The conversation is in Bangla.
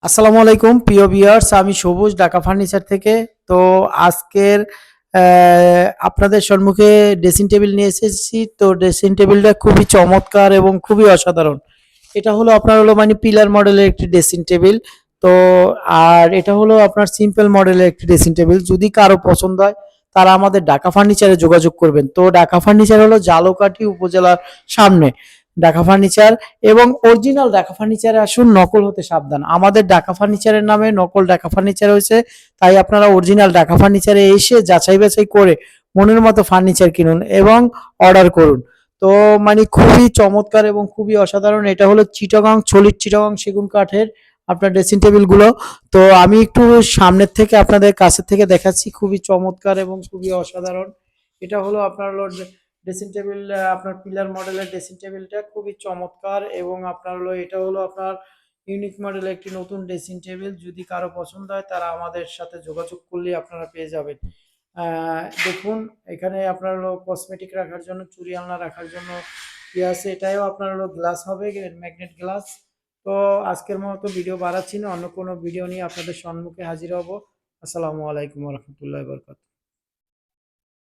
আসসালামু আলাইকুম প্রিয় ভিউয়ার্স, আমি সবুজ ঢাকা ফার্নিচার থেকে। তো আজকের আপনাদের সম্মুখে ড্রেসিং টেবিল নিয়ে এসেছি। তো ড্রেসিং টেবিলটা খুবই চমৎকার এবং খুবই অসাধারণ। এটা হলো আপনার হলো মানে পিলার মডেলের একটি ড্রেসিং টেবিল। তো আর এটা হলো আপনার সিম্পল মডেলের একটি ড্রেসিং টেবিল। যদি কারো পছন্দ হয় তারা আমাদের ঢাকা ফার্নিচারে যোগাযোগ করবেন। তো ঢাকা ফার্নিচার হলো ঝালকাঠি উপজেলার সামনে ঢাকা ফার্নিচার, এবং অরিজিনাল ঢাকা ফার্নিচারে আসুন, নকল হতে সাবধান। আমাদের ঢাকা ফার্নিচারের নামে নকল ঢাকা ফার্নিচার হয়েছে, তাই আপনারা অরিজিনাল ঢাকা ফার্নিচারে এসে যাচাই বাছাই করে মনের মতো ফার্নিচার কিনুন এবং অর্ডার করুন। তো মানে খুবই চমৎকার এবং খুবই অসাধারণ। এটা হলো চিটাগাং সলিড চিটাগাং সেগুন কাঠের আপনার ড্রেসিং টেবিল গুলো। তো আমি একটু সামনের থেকে আপনাদের কাছের থেকে দেখাচ্ছি, খুবই চমৎকার এবং খুবই অসাধারণ। এটা হলো আপনার হলো ড্রেসিং টেবিল, আপনার পিলার মডেলের ড্রেসিং টেবিলটা খুবই চমৎকার, এবং আপনার হলো এটা হলো আপনার ইউনিক মডেলের একটি নতুন ড্রেসিং টেবিল। যদি কারো পছন্দ হয় তারা আমাদের সাথে যোগাযোগ করলে আপনারা পেয়ে যাবেন। দেখুন, এখানে আপনার হলো কসমেটিক রাখার জন্য, চুড়ি আলনা রাখার জন্য কি আছে, এটাও আপনার হলো গ্লাস হবে, ম্যাগনেট গ্লাস। তো আজকের মতো ভিডিও বাড়াচ্ছি না, অন্য কোনো ভিডিও নিয়ে আপনাদের সম্মুখে হাজির হব। আসসালামু আলাইকুম রহমতুল্লাহ বরকাত।